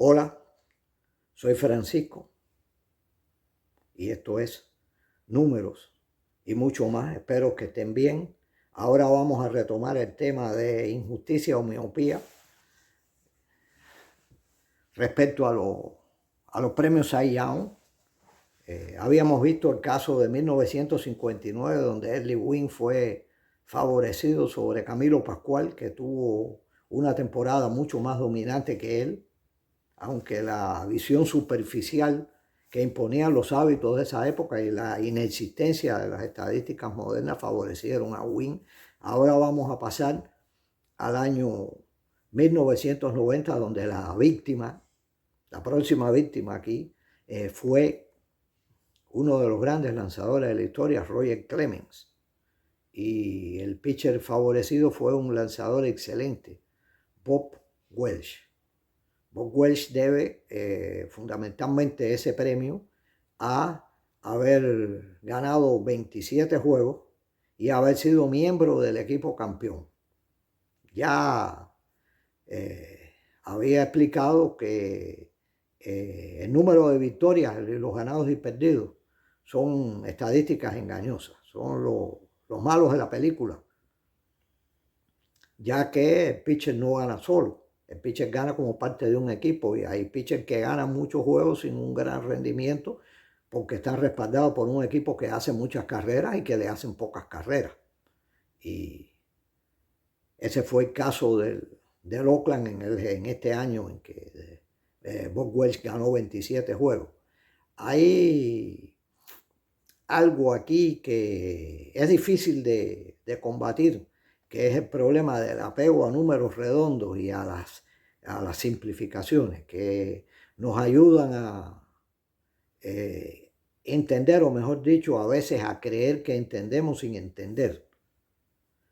Hola, soy Francisco y esto es Números y mucho más. Espero que estén bien. Ahora vamos a retomar el tema de injusticia o miopía respecto a los premios Cy Young. Habíamos visto el caso de 1959 donde Early Wynn fue favorecido sobre Camilo Pascual, que tuvo una temporada mucho más dominante que él, aunque la visión superficial que imponían los hábitos de esa época y la inexistencia de las estadísticas modernas favorecieron a Wynn. Ahora vamos a pasar al año 1990, donde la próxima víctima aquí, fue uno de los grandes lanzadores de la historia, Roger Clemens. Y el pitcher favorecido fue un lanzador excelente, Bob Welch. Bob Welch debe fundamentalmente ese premio a haber ganado 27 juegos y haber sido miembro del equipo campeón. Ya había explicado que el número de victorias, los ganados y perdidos, son estadísticas engañosas, son los malos de la película, ya que el pitcher no gana solo. El pitcher gana como parte de un equipo y hay pitchers que ganan muchos juegos sin un gran rendimiento porque están respaldados por un equipo que hace muchas carreras y que le hacen pocas carreras. Y ese fue el caso del Oakland en este año en que Bob Welch ganó 27 juegos. Hay algo aquí que es difícil de combatir, que es el problema del apego a números redondos y a las simplificaciones, que nos ayudan a entender, o mejor dicho, a veces a creer que entendemos sin entender.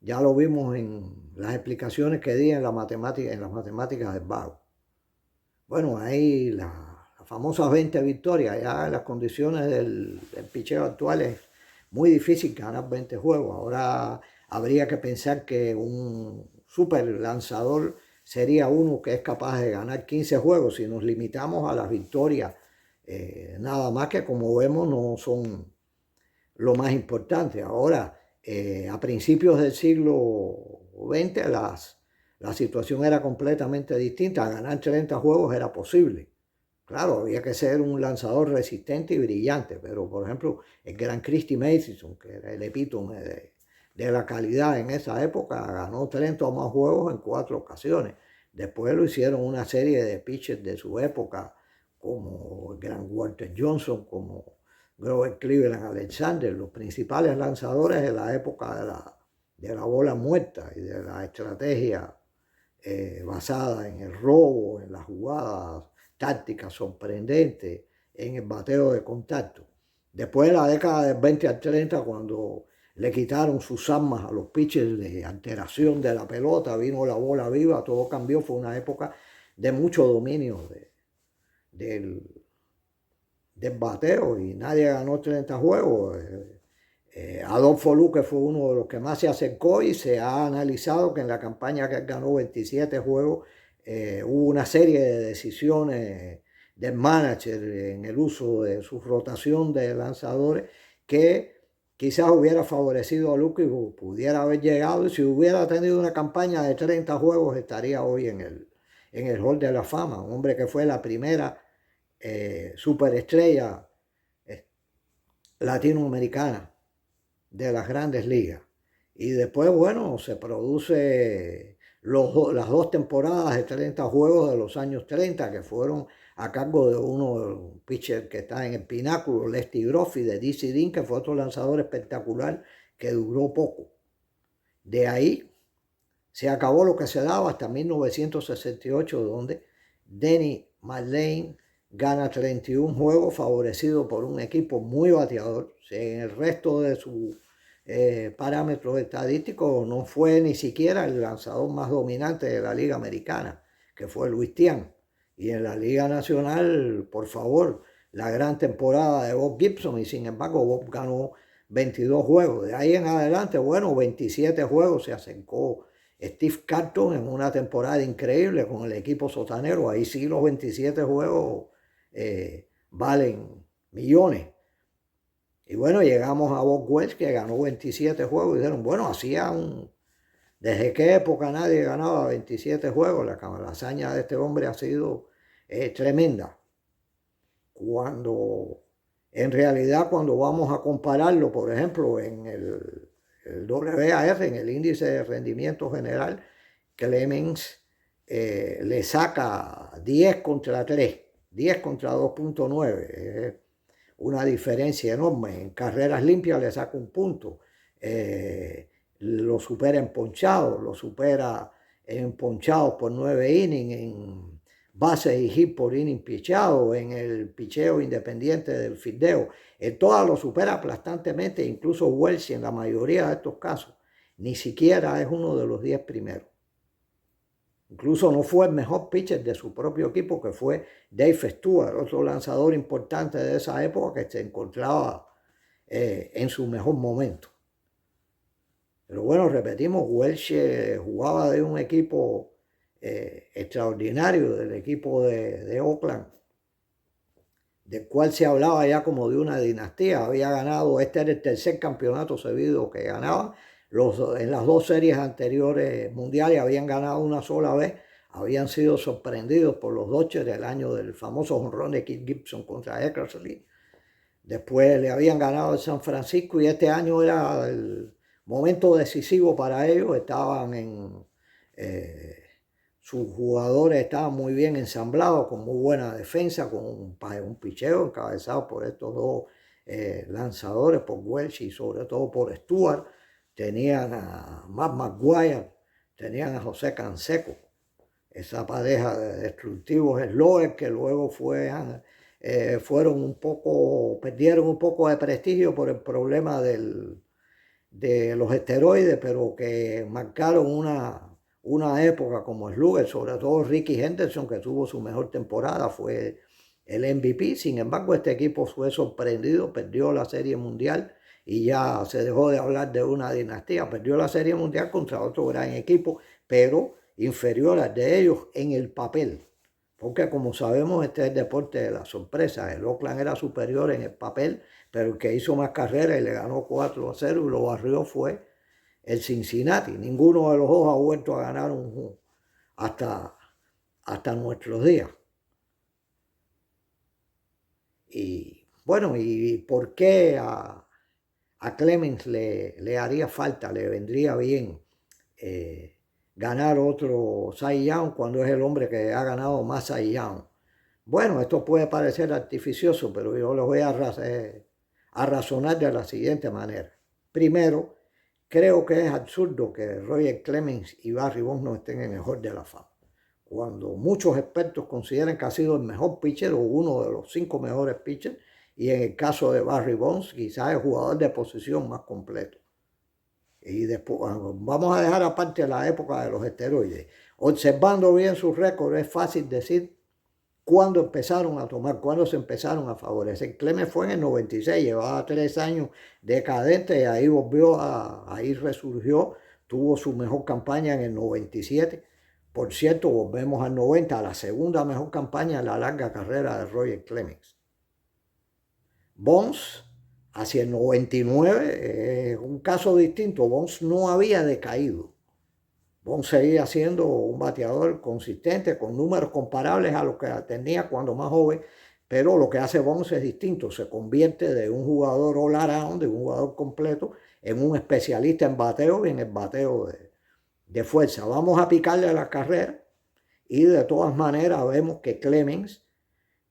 Ya lo vimos en las explicaciones que di en las matemáticas del vago. Bueno, ahí las famosas 20 victorias, ya en las condiciones del picheo actual es muy difícil ganar 20 juegos. Ahora habría que pensar que un super lanzador sería uno que es capaz de ganar 15 juegos. Si nos limitamos a las victorias, nada más, que como vemos no son lo más importante. Ahora, a principios del siglo XX, la situación era completamente distinta. Ganar 30 juegos era posible. Claro, había que ser un lanzador resistente y brillante, pero por ejemplo, el gran Christy Mathewson, que era el epítome de la calidad en esa época, ganó 30 o más juegos en 4 ocasiones. Después lo hicieron una serie de pitchers de su época, como el gran Walter Johnson, como Grover Cleveland Alexander, los principales lanzadores de la época de la bola muerta y de la estrategia basada en el robo, en las jugadas tácticas sorprendentes, en el bateo de contacto. Después de la década del 20 al 30, cuando le quitaron sus armas a los pitchers de alteración de la pelota, vino la bola viva, todo cambió. Fue una época de mucho dominio del bateo y nadie ganó 30 juegos. Adolfo Luque fue uno de los que más se acercó y se ha analizado que en la campaña que él ganó 27 juegos hubo una serie de decisiones del manager en el uso de su rotación de lanzadores que quizás hubiera favorecido a Luque y pudiera haber llegado, y si hubiera tenido una campaña de 30 juegos estaría hoy en el Hall de la Fama. Un hombre que fue la primera superestrella latinoamericana de las grandes ligas. Y después, bueno, se produce las 2 temporadas de 30 juegos de los años 30, que fueron a cargo de uno de los pitchers que está en el pináculo, Lefty Groffi, de DC Dean, que fue otro lanzador espectacular que duró poco. De ahí se acabó lo que se daba hasta 1968, donde Denny McLain gana 31 juegos favorecido por un equipo muy bateador. En el resto de sus parámetros estadísticos no fue ni siquiera el lanzador más dominante de la Liga Americana, que fue Luis Tiant. Y en la Liga Nacional, por favor, la gran temporada de Bob Gibson, y sin embargo Bob ganó 22 juegos. De ahí en adelante, bueno, 27 juegos se acercó Steve Carlton en una temporada increíble con el equipo sotanero. Ahí sí los 27 juegos valen millones. Y bueno, llegamos a Bob Welch, que ganó 27 juegos. Y dijeron, bueno, ¿desde qué época nadie ganaba 27 juegos? La hazaña de este hombre ha sido tremenda. Cuando, en realidad, cuando vamos a compararlo, por ejemplo, en el WAR, en el índice de rendimiento general, Clemens le saca 10 contra 3, 10 contra 2.9. Una diferencia enorme. En carreras limpias le saca un punto. Lo supera en ponchados, lo supera en ponchados por 9 innings, en bases y hit por inning pichado, en el picheo independiente del fildeo. En todas lo supera aplastantemente, incluso Welsh en la mayoría de estos casos. Ni siquiera es uno de los 10 primeros. Incluso no fue el mejor pitcher de su propio equipo, que fue Dave Stewart, otro lanzador importante de esa época que se encontraba en su mejor momento. Pero bueno, repetimos, Welsh jugaba de un equipo extraordinario, del equipo de Oakland, del cual se hablaba ya como de una dinastía. Había ganado, este era el tercer campeonato seguido que ganaba. En las dos series anteriores mundiales habían ganado una sola vez. Habían sido sorprendidos por los Dodgers del año del famoso jonrón de Keith Gibson contra Eckersley. Después le habían ganado en San Francisco y este año era el momento decisivo para ellos. Sus jugadores estaban muy bien ensamblados, con muy buena defensa, con un picheo encabezado por estos dos lanzadores, por Welch y sobre todo por Stewart. Tenían a Matt McGuire, tenían a José Canseco, esa pareja de destructivos slowers que luego perdieron un poco de prestigio por el problema de los esteroides, pero que marcaron una época como slugger, sobre todo Ricky Henderson, que tuvo su mejor temporada, fue el MVP. Sin embargo, este equipo fue sorprendido, perdió la Serie Mundial y ya se dejó de hablar de una dinastía. Perdió la Serie Mundial contra otro gran equipo, pero inferior al de ellos en el papel. Porque como sabemos, este es el deporte de la sorpresa. El Oakland era superior en el papel, pero el que hizo más carreras y le ganó 4-0 y lo barrió fue el Cincinnati. Ninguno de los dos ha vuelto a ganar hasta nuestros días. Y bueno, ¿y por qué a Clemens le haría falta, le vendría bien ganar otro Cy Young cuando es el hombre que ha ganado más Cy Young? Bueno, esto puede parecer artificioso, pero yo lo voy a razonar de la siguiente manera. Primero, creo que es absurdo que Roger Clemens y Barry Bonds no estén en el Hall de la Fama, cuando muchos expertos consideran que ha sido el mejor pitcher o uno de los 5 mejores pitchers, y en el caso de Barry Bonds, quizás el jugador de posición más completo. Y después vamos a dejar aparte la época de los esteroides. Observando bien sus récords, es fácil decir cuándo se empezaron a favorecer. Clemens fue en el 96, llevaba 3 años decadente y ahí ahí resurgió, tuvo su mejor campaña en el 97. Por cierto, volvemos al 90, a la segunda mejor campaña en la larga carrera de Roger Clemens. Bonds, hacia el 99, es un caso distinto. Bonds no había decaído. Bonds seguía siendo un bateador consistente, con números comparables a los que tenía cuando más joven, pero lo que hace Bonds es distinto. Se convierte de un jugador all-around, de un jugador completo, en un especialista en bateo y en el bateo de fuerza. Vamos a picarle a la carrera y de todas maneras vemos que Clemens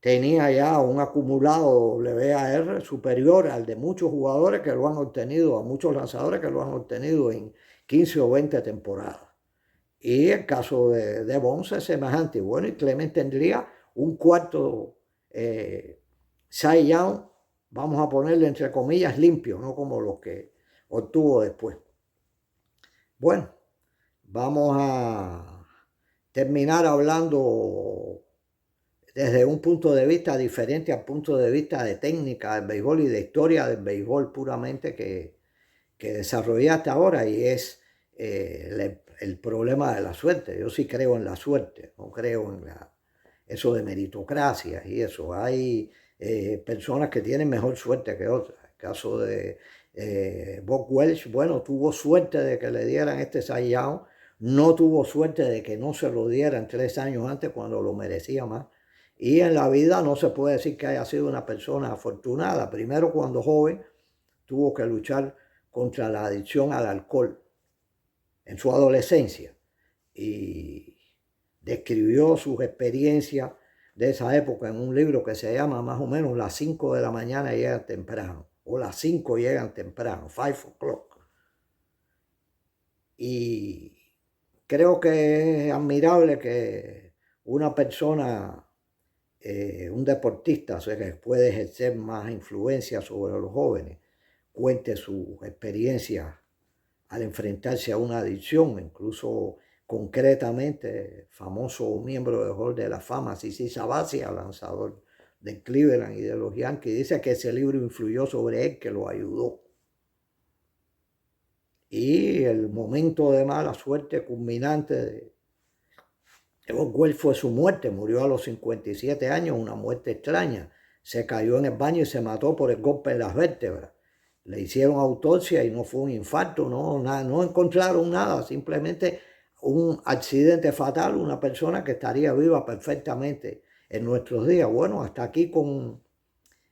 tenía ya un acumulado WAR superior al de muchos jugadores que lo han obtenido, a muchos lanzadores que lo han obtenido en 15 o 20 temporadas. Y el caso de Bonds es semejante. Bueno, y Clemens tendría un cuarto Cy Young, vamos a ponerle entre comillas, limpio, no como los que obtuvo después. Bueno, vamos a terminar hablando desde un punto de vista diferente al punto de vista de técnica del béisbol y de historia del béisbol puramente que desarrollé hasta ahora, y es el problema de la suerte. Yo sí creo en la suerte, no creo en eso de meritocracia y eso. Hay personas que tienen mejor suerte que otras. El caso de Bob Welch, bueno, tuvo suerte de que le dieran este Cy Young, no tuvo suerte de que no se lo dieran 3 años antes cuando lo merecía más. Y en la vida no se puede decir que haya sido una persona afortunada. Primero, cuando joven, tuvo que luchar contra la adicción al alcohol en su adolescencia y describió sus experiencias de esa época en un libro que se llama más o menos Las 5 de la mañana llegan temprano, o Las 5 llegan temprano, 5 o'clock. Y creo que es admirable que una persona, un deportista, o sea, que puede ejercer más influencia sobre los jóvenes, cuente sus experiencias al enfrentarse a una adicción, incluso concretamente, famoso miembro del Hall de la Fama, CC Sabathia, lanzador de Cleveland y de los Yankees, dice que ese libro influyó sobre él, que lo ayudó. Y el momento de mala suerte culminante de Bob Welch fue su muerte. Murió a los 57 años, una muerte extraña. Se cayó en el baño y se mató por el golpe en las vértebras. Le hicieron autopsia y no fue un infarto, no encontraron nada, simplemente un accidente fatal, una persona que estaría viva perfectamente en nuestros días. Bueno, hasta aquí con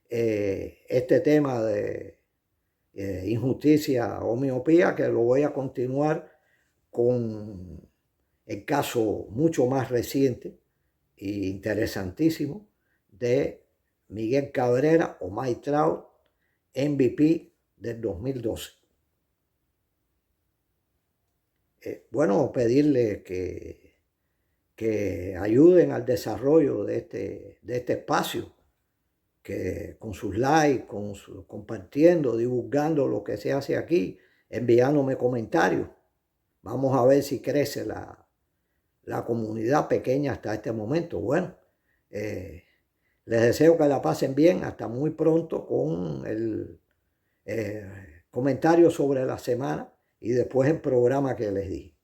este tema de injusticia o miopía, que lo voy a continuar con el caso mucho más reciente e interesantísimo de Miguel Cabrera o Mike Trout, MVP del 2012. Bueno, pedirle que ayuden al desarrollo de este espacio, que con sus likes, compartiendo, divulgando lo que se hace aquí, enviándome comentarios. Vamos a ver si crece la comunidad pequeña hasta este momento. Bueno, les deseo que la pasen bien. Hasta muy pronto con el comentario sobre la semana y después el programa que les dije.